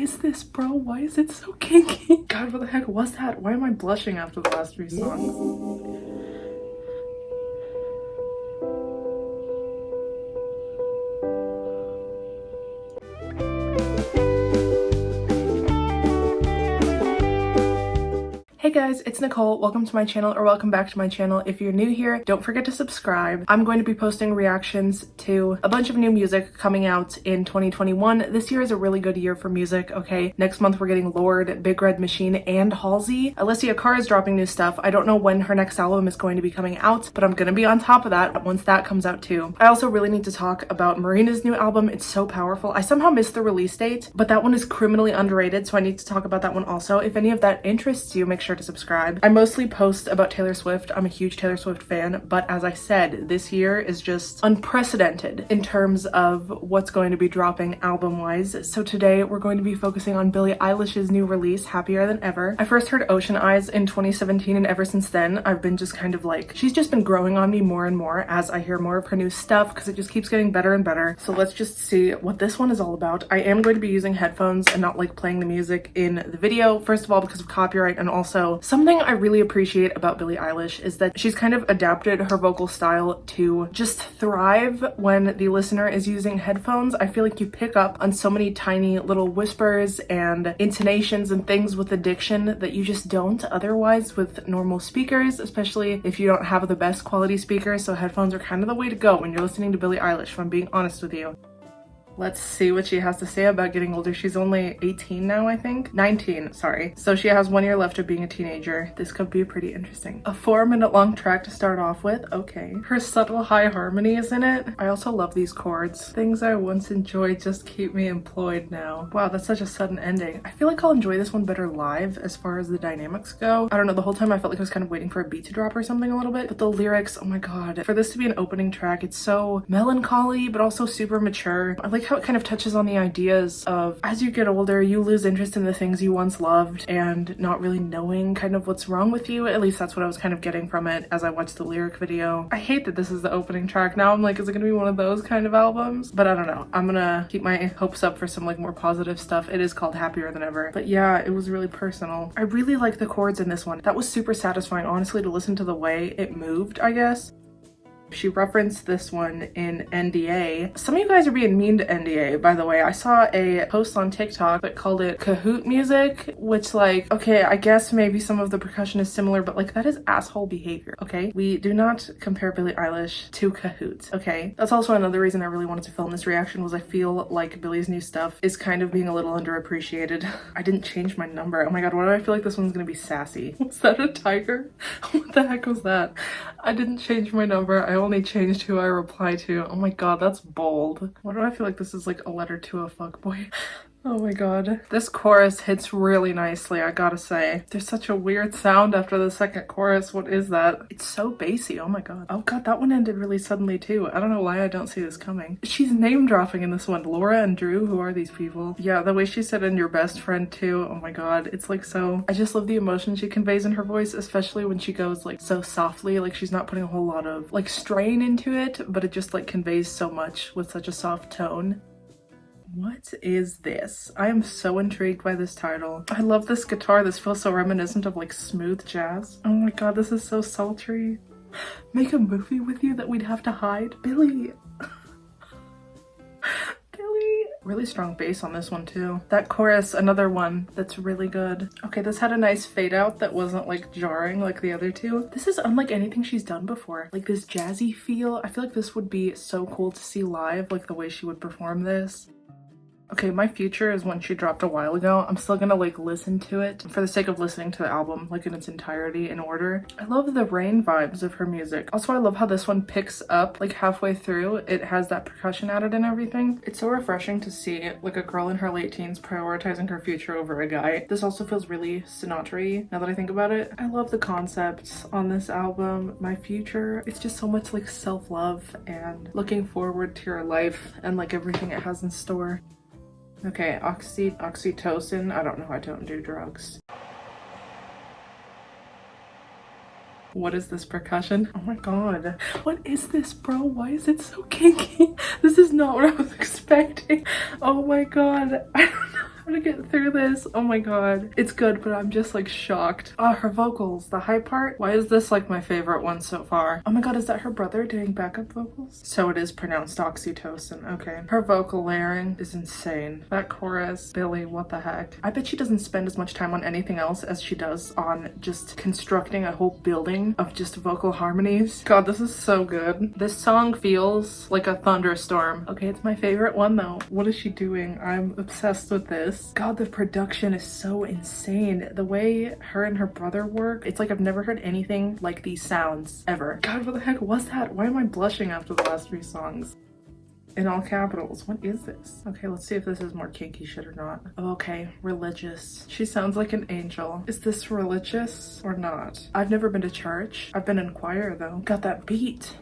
is this, bro? Why is it so kinky? God, what the heck was that? Why am I blushing after the last few songs? Hey guys, it's Nicole. Welcome to my channel, or welcome back to my channel. If you're new here, don't forget to subscribe. I'm going to be posting reactions to a bunch of new music coming out in 2021. This year is a really good year for music, okay? Next month we're getting Lorde, Big Red Machine, and Halsey. Alessia Cara is dropping new stuff. I don't know when her next album is going to be coming out, but I'm gonna be on top of that once that comes out too. I also really need to talk about Marina's new album. It's so powerful. I somehow missed the release date, but that one is criminally underrated, so I need to talk about that one also. If any of that interests you, make sure to subscribe. I mostly post about Taylor Swift. I'm a huge Taylor Swift fan, but as I said, this year is just unprecedented in terms of what's going to be dropping album-wise. So today we're going to be focusing on Billie Eilish's new release, Happier Than Ever. I first heard Ocean Eyes in 2017, and ever since then, I've been just kind of like, she's just been growing on me more and more as I hear more of her new stuff because it just keeps getting better and better. So let's just see what this one is all about. I am going to be using headphones and not like playing the music in the video, first of all because of copyright, and also something I really appreciate about Billie Eilish is that she's kind of adapted her vocal style to just thrive when the listener is using headphones. I feel like you pick up on so many tiny little whispers and intonations and things with the diction that you just don't otherwise with normal speakers, especially if you don't have the best quality speakers. So headphones are kind of the way to go when you're listening to Billie Eilish, if I'm being honest with you. Let's see what she has to say about getting older. She's only 18 now, I think. 19, sorry. So she has 1 year left of being a teenager. This could be pretty interesting. A 4-minute long track to start off with. Okay. Her subtle high harmony is in it. I also love these chords. Things I once enjoyed just keep me employed now. Wow, that's such a sudden ending. I feel like I'll enjoy this one better live as far as the dynamics go. I don't know, the whole time I felt like I was kind of waiting for a beat to drop or something a little bit. But the lyrics, oh my god. For this to be an opening track, it's so melancholy, but also super mature. I like how it kind of touches on the ideas of as you get older, you lose interest in the things you once loved and not really knowing kind of what's wrong with you. At least that's what I was kind of getting from it as I watched the lyric video. I hate that this is the opening track. Now I'm like, is it gonna be one of those kind of albums? But I don't know. I'm gonna keep my hopes up for some like more positive stuff. It is called Happier Than Ever. But yeah, it was really personal. I really like the chords in this one. That was super satisfying, honestly, to listen to the way it moved, I guess. She referenced this one in NDA. Some of you guys are being mean to NDA, by the way. I saw a post on TikTok that called it kahoot music, which like, okay, I guess maybe some of the percussion is similar, but like that is asshole behavior, okay? We do not compare Billie Eilish to kahoot, okay? That's also another reason I really wanted to film this reaction was I feel like Billie's new stuff is kind of being a little underappreciated. I didn't change my number. Oh my god, why do I feel like this one's gonna be sassy? Was that a tiger? What the heck was that? I didn't change my number. I only changed who I reply to. Oh my god, that's bold. Why do I feel like this is like a letter to a fuckboy? Oh my god. This chorus hits really nicely, I gotta say. There's such a weird sound after the second chorus. What is that? It's so bassy. Oh my god. Oh god, that one ended really suddenly too. I don't know why I don't see this coming. She's name dropping in this one. Laura and Drew, who are these people? Yeah, the way she said "and your best friend" too. Oh my god. It's like so... I just love the emotion she conveys in her voice, especially when she goes like so softly. Like she's not putting a whole lot of like strain into it, but it just like conveys so much with such a soft tone. What is this? I am so intrigued by this title. I love this guitar. This feels so reminiscent of like smooth jazz. Oh my god, this is so sultry. Make a movie with you that we'd have to hide? Billie! Billie! Really strong bass on this one too. That chorus, another one that's really good. Okay, this had a nice fade out that wasn't like jarring like the other two. This is unlike anything she's done before. Like this jazzy feel. I feel like this would be so cool to see live, like the way she would perform this. Okay, my future is one she dropped a while ago. I'm still gonna like listen to it for the sake of listening to the album like in its entirety in order. I love the rain vibes of her music. Also, I love how this one picks up like halfway through. It has that percussion added and everything. It's so refreshing to see like a girl in her late teens prioritizing her future over a guy. This also feels really Sinatra-y now that I think about it. I love the concepts on this album. My future, it's just so much like self-love and looking forward to your life and like everything it has in store. Okay, oxytocin. I don't know, I don't do drugs. What is this percussion? Oh my god. What is this, bro? Why is it so kinky? This is not what I was expecting. Oh my god. I don't know how to get through through this. Oh my god. It's good, but I'm just like shocked. Oh, her vocals, the high part. Why is this like my favorite one so far? Oh my god, is that her brother doing backup vocals? So it is pronounced oxytocin. Okay. Her vocal layering is insane. That chorus, Billie, what the heck? I bet she doesn't spend as much time on anything else as she does on just constructing a whole building of just vocal harmonies. God, this is so good. This song feels like a thunderstorm. Okay, it's my favorite one though. What is she doing? I'm obsessed with this. God, the production is so insane. The way her and her brother work, it's like I've never heard anything like these sounds ever. God, what the heck was that? Why am I blushing after the last three songs? In all capitals. What is this? Okay, let's see if this is more kinky shit or not. Oh, okay, religious. She sounds like an angel. Is this religious or not? I've never been to church. I've been in choir though. Got that beat.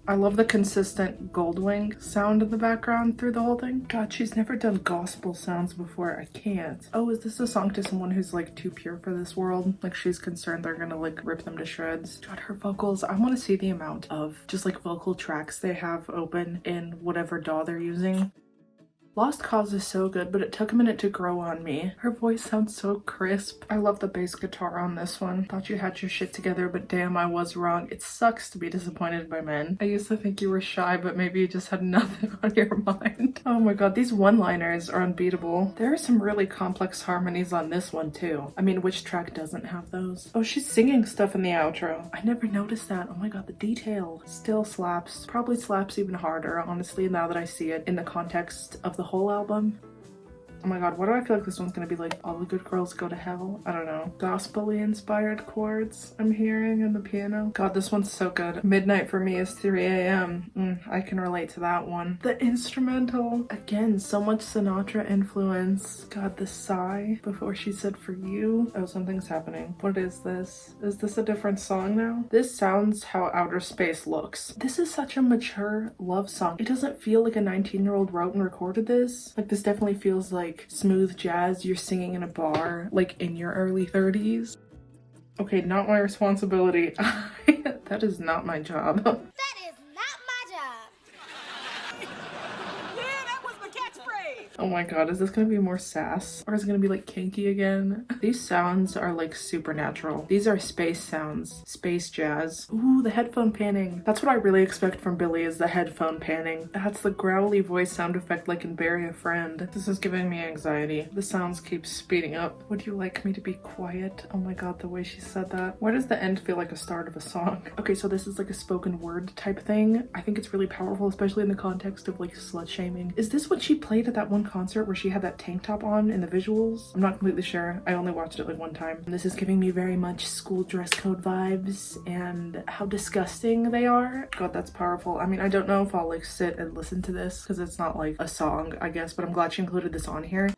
I love the consistent goldwing sound in the background through the whole thing. God, she's never done gospel sounds before. I can't. Oh, is this a song to someone who's like too pure for this world? Like she's concerned they're gonna like rip them to shreds. God, her vocals. I want to see the amount of just like vocal tracks they have open in whatever DAW they're using. Lost Cause is so good, but it took a minute to grow on me. Her voice sounds so crisp. I love the bass guitar on this one. Thought you had your shit together, but damn, I was wrong. It sucks to be disappointed by men. I used to think you were shy, but maybe you just had nothing on your mind. Oh my god, these one-liners are unbeatable. There are some really complex harmonies on this one too. I mean, which track doesn't have those? Oh, she's singing stuff in the outro. I never noticed that. Oh my god, the detail still slaps. Probably slaps even harder, honestly, now that I see it in the context of the whole album. Oh my god, why do I feel like this one's gonna be like all the good girls go to hell? I don't know. Gospel-y inspired chords I'm hearing in the piano. God, this one's so good. Midnight for me is 3 a.m. I can relate to that one. The instrumental, again, so much Sinatra influence. God, the sigh before she said for you. Oh, something's happening. What is this? Is this a different song now? This sounds how outer space looks. This is such a mature love song. It doesn't feel like a 19-year-old wrote and recorded this. Like, this definitely feels like smooth jazz you're singing in a bar, like in your early 30s. Okay, not my responsibility. That is not my job. That is not my job. Yeah, that was my catchphrase. Oh my god, is this gonna be more sass? Or is it gonna be like kinky again? These sounds are like supernatural. These are space sounds. Space jazz. Ooh, the headphone panning. That's what I really expect from Billie, is the headphone panning. That's the growly voice sound effect like in Bury a Friend. This is giving me anxiety. The sounds keep speeding up. Would you like me to be quiet? Oh my god, the way she said that. Why does the end feel like a start of a song? Okay, so this is like a spoken word type thing. I think it's really powerful, especially in the context of like slut shaming. Is this what she played at that one concert where she had that tank top on in the visuals? I'm not completely sure. I only watched it like one time. This is giving me very much school dress code vibes and how disgusting they are. God, that's powerful. I mean, I don't know if I'll like sit and listen to this because it's not like a song, I guess, but I'm glad she included this on here.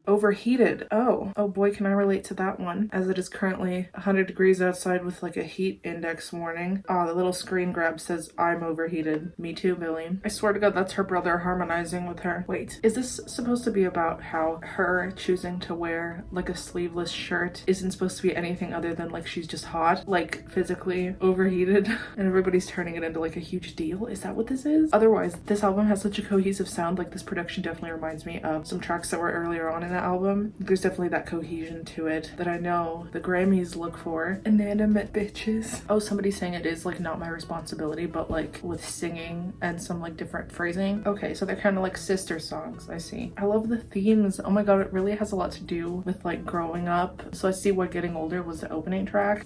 Overheated. Oh boy, can I relate to that one, as it is currently 100 degrees outside with like a heat index warning. Oh, the little screen grab says I'm overheated. Me too, Billie. I swear to god, that's her brother harmonizing with her. Wait, is this supposed to be about how her choosing to wear like a sleeveless shirt isn't supposed to be anything other than like she's just hot, like physically overheated, and everybody's turning it into like a huge deal? Is that what this is? Otherwise, this album has such a cohesive sound. Like, this production definitely reminds me of some tracks that were earlier on in that album. There's definitely that cohesion to it that I know the Grammys look for. Inanimate bitches. Oh, somebody's saying it is like not my responsibility, but like with singing and some like different phrasing. Okay, so they're kind of like sister songs. I see. I love the themes. Oh my god, it really has a lot to do with like growing up. So I see why Getting Older was the opening track.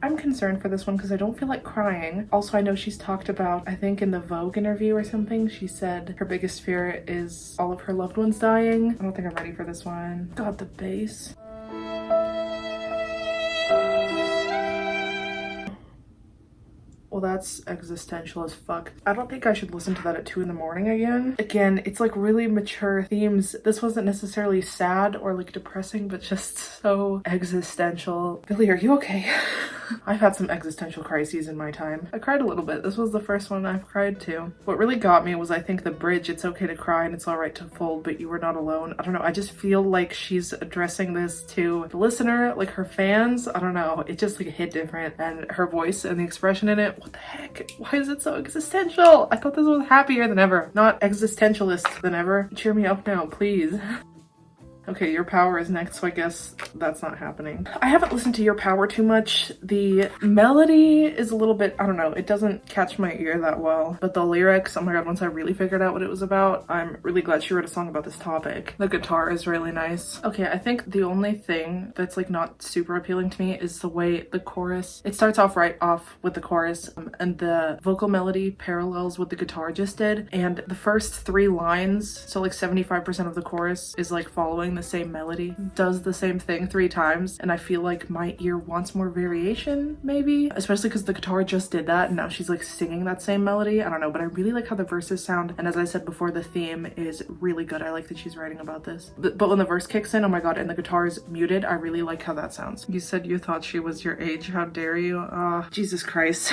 I'm concerned for this one because I don't feel like crying. Also, I know she's talked about, I think in the Vogue interview or something, she said her biggest fear is all of her loved ones dying. I don't think I'm ready for this one. God, the bass. Well, that's existential as fuck. I don't think I should listen to that at 2 in the morning again. Again, it's like really mature themes. This wasn't necessarily sad or like depressing, but just so existential. Billie, are you okay? I've had some existential crises in my time. I cried a little bit. This was the first one I've cried to. What really got me was, I think, the bridge, it's okay to cry and it's all right to fold, but you were not alone. I don't know. I just feel like she's addressing this to the listener, like her fans. I don't know. It just like hit different, and her voice and the expression in it, What the heck? Why is it so existential? I thought this was happier than ever, not existentialist than ever. Cheer me up now, please. Okay, Your Power is next, so I guess that's not happening. I haven't listened to Your Power too much. The melody is a little bit, I don't know, it doesn't catch my ear that well. But the lyrics, oh my god, once I really figured out what it was about, I'm really glad she wrote a song about this topic. The guitar is really nice. Okay, I think the only thing that's like not super appealing to me is the way the chorus, it starts off right off with the chorus and the vocal melody parallels what the guitar just did. And the first 3 lines, so like 75% of the chorus is like following the same melody, does the same thing 3 times, and I feel like my ear wants more variation, maybe, especially because the guitar just did that and now she's like singing that same melody. I don't know, but I really like how the verses sound, and as I said before, the theme is really good. I like that she's writing about this, but when the verse kicks in, oh my god, and the guitar is muted, I really like how that sounds. You said you thought she was your age, how dare you? Jesus Christ.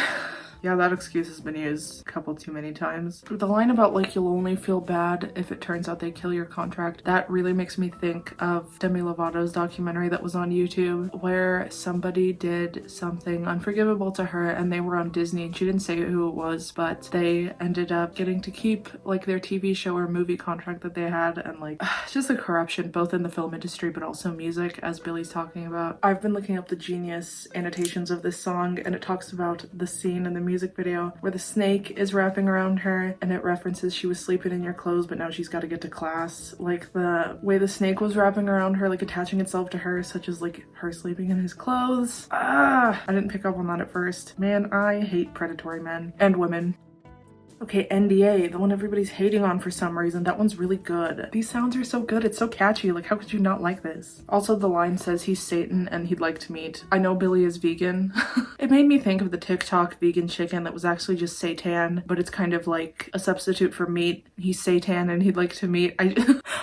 Yeah, that excuse has been used a couple too many times. The line about like you'll only feel bad if it turns out they kill your contract, that really makes me think of Demi Lovato's documentary that was on YouTube where somebody did something unforgivable to her and they were on Disney, and she didn't say who it was, but they ended up getting to keep like their TV show or movie contract that they had, and like just the corruption both in the film industry but also music, as Billy's talking about. I've been looking up the Genius annotations of this song, and it talks about the scene in the music video where the snake is wrapping around her, and it references she was sleeping in your clothes but now she's got to get to class. Like the way the snake was wrapping around her, like attaching itself to her, such as like her sleeping in his clothes. I didn't pick up on that at first. Man, I hate predatory men and women. Okay, NDA, the one everybody's hating on for some reason. That one's really good. These sounds are so good. It's so catchy. Like, how could you not like this? Also, the line says he's Satan and he'd like to meet. I know Billy is vegan. It made me think of the TikTok vegan chicken that was actually just seitan, but it's kind of like a substitute for meat. He's Satan and he'd like to meet.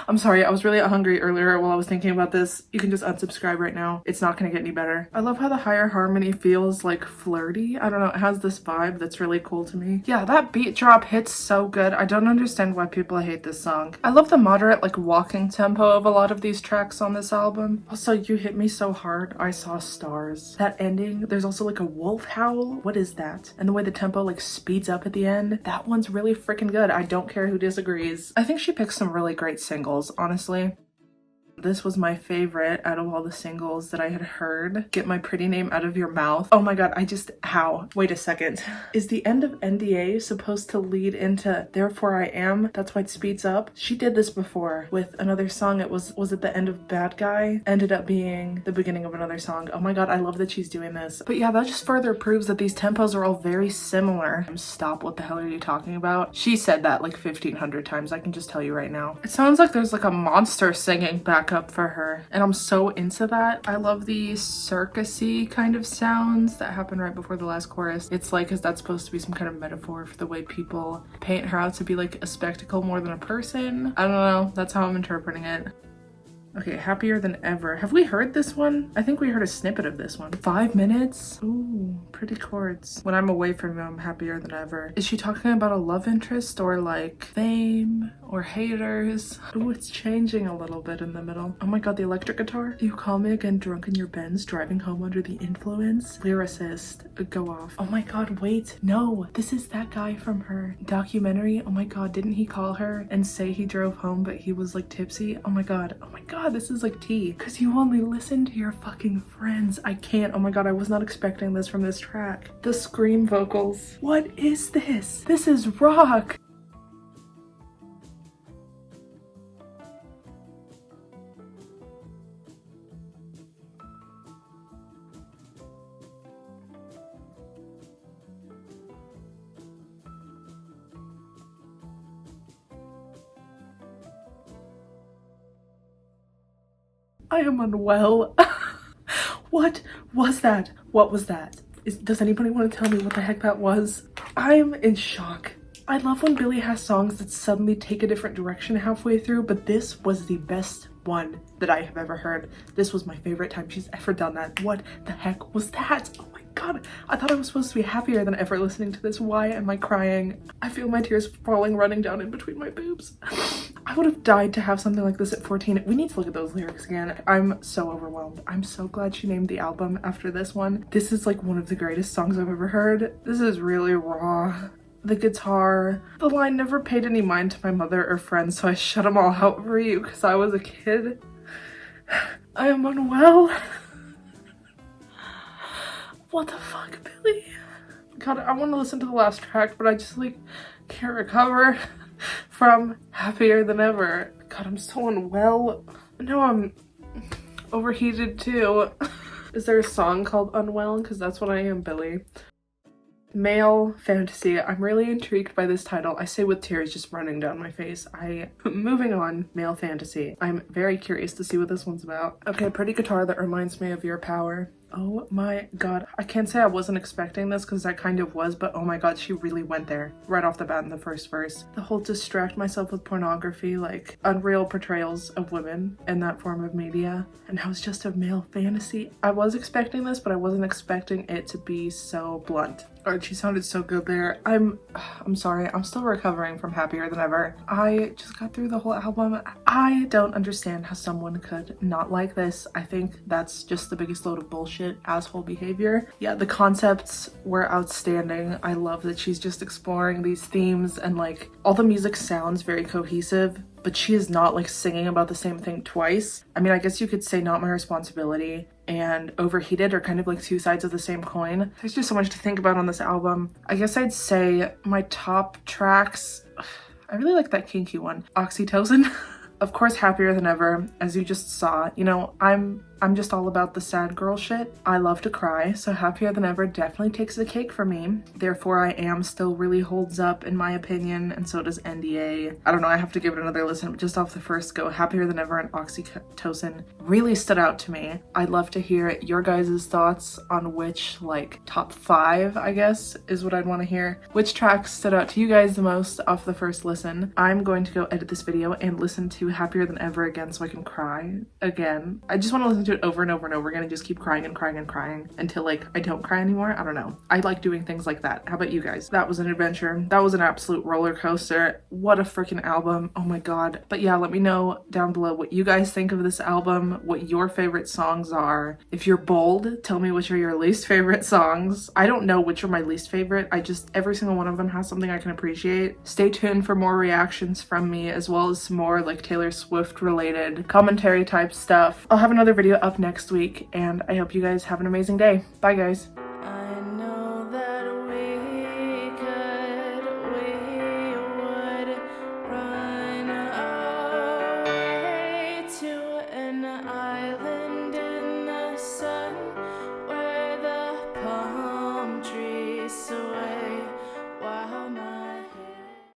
I'm sorry, I was really hungry earlier while I was thinking about this. You can just unsubscribe right now. It's not gonna get any better. I love how the higher harmony feels like flirty. I don't know, it has this vibe that's really cool to me. Yeah, that beat drop hits so good. I don't understand why people hate this song. I love the moderate like walking tempo of a lot of these tracks on this album. Also, You Hit Me So Hard, I Saw Stars. That ending, there's also like a wolf howl. What is that? And the way the tempo like speeds up at the end, that one's really freaking good. I don't care who disagrees. I think she picks some really great singles, honestly. This was my favorite out of all the singles that I had heard. Get My Pretty Name Out of Your Mouth. Oh my god, how? Wait a second. Is the end of NDA supposed to lead into Therefore I Am? That's why it speeds up? She did this before with another song. It was it the end of Bad Guy? Ended up being the beginning of another song. Oh my god, I love that she's doing this. But yeah, that just further proves that these tempos are all very similar. Stop, what the hell are you talking about? She said that like 1,500 times, I can just tell you right now. It sounds like there's like a monster singing back up for her, and I'm so into that. I love the circusy kind of sounds that happen right before the last chorus. It's like, is that supposed to be some kind of metaphor for the way people paint her out to be like a spectacle more than a person? I don't know, that's how I'm interpreting it. Okay, Happier Than Ever. Have we heard this one? I think we heard a snippet of this one. 5 minutes? Ooh, pretty chords. When I'm away from you, I'm happier than ever. Is she talking about a love interest or like fame or haters? Ooh, it's changing a little bit in the middle. Oh my god, the electric guitar. You call me again drunk in your Benz, driving home under the influence? Lyricist, go off. Oh my god, wait. No, this is that guy from her documentary. Oh my god, didn't he call her and say he drove home but he was like tipsy? Oh my god, this is like tea. Cause you only listen to your fucking friends. I can't. Oh my god, I was not expecting this from this track. The scream vocals. What is this? This is rock. I am unwell. What was that? What was that? Does anybody want to tell me what the heck that was? I'm in shock. I love when Billie has songs that suddenly take a different direction halfway through, but this was the best one that I have ever heard. This was my favorite time she's ever done that. What the heck was that? Oh my god, I thought I was supposed to be happier than ever listening to this. Why am I crying? I feel my tears falling, running down in between my boobs. I would have died to have something like this at 14. We need to look at those lyrics again. I'm so overwhelmed. I'm so glad she named the album after this one. This is like one of the greatest songs I've ever heard. This is really raw. The guitar, the line, never paid any mind to my mother or friends, so I shut them all out for you because I was a kid. I am unwell. What the fuck, Billie? God, I want to listen to the last track, but I just like can't recover from Happier Than Ever. God, I'm so unwell. No, I'm overheated too. Is there a song called Unwell? Because that's what I am, Billie. Male fantasy. I'm really intrigued by this title. I say with tears just running down my face. Moving on, male fantasy. I'm very curious to see what this one's about. Okay, pretty guitar that reminds me of Your Power. Oh my god. I can't say I wasn't expecting this because I kind of was, but oh my god, she really went there right off the bat in the first verse. The whole distract myself with pornography, like unreal portrayals of women in that form of media, and how it's just a male fantasy. I was expecting this, but I wasn't expecting it to be so blunt. Archie sounded so good there. I'm sorry, I'm still recovering from Happier Than Ever. I just got through the whole album. I don't understand how someone could not like this. I think that's just the biggest load of bullshit, asshole behavior. Yeah, the concepts were outstanding. I love that she's just exploring these themes, and like all the music sounds very cohesive, but she is not like singing about the same thing twice. I mean, I guess you could say Not My Responsibility and Overheated are kind of like two sides of the same coin. There's just so much to think about on this album. I guess I'd say my top tracks, I really like that kinky one, Oxytocin. Of course, Happier Than Ever, as you just saw. You know, I'm just all about the sad girl shit. I love to cry, so Happier Than Ever definitely takes the cake for me. Therefore, I Am still really holds up in my opinion, and so does NDA. I don't know, I have to give it another listen, but just off the first go, Happier Than Ever and Oxytocin really stood out to me. I'd love to hear your guys' thoughts on which, like, top 5, I guess, is what I'd want to hear. Which tracks stood out to you guys the most off the first listen? I'm going to go edit this video and listen to Happier Than Ever again so I can cry again. I just want to listen to it over and over and over again and just keep crying and crying and crying until like I don't cry anymore. I don't know. I like doing things like that. How about you guys? That was an adventure. That was an absolute roller coaster. What a freaking album. Oh my god. But yeah, let me know down below what you guys think of this album, what your favorite songs are. If you're bold, tell me which are your least favorite songs. I don't know which are my least favorite. Every single one of them has something I can appreciate. Stay tuned for more reactions from me, as well as some more like Taylor Swift related commentary type stuff. I'll have another video up next week, and I hope you guys have an amazing day. Bye guys.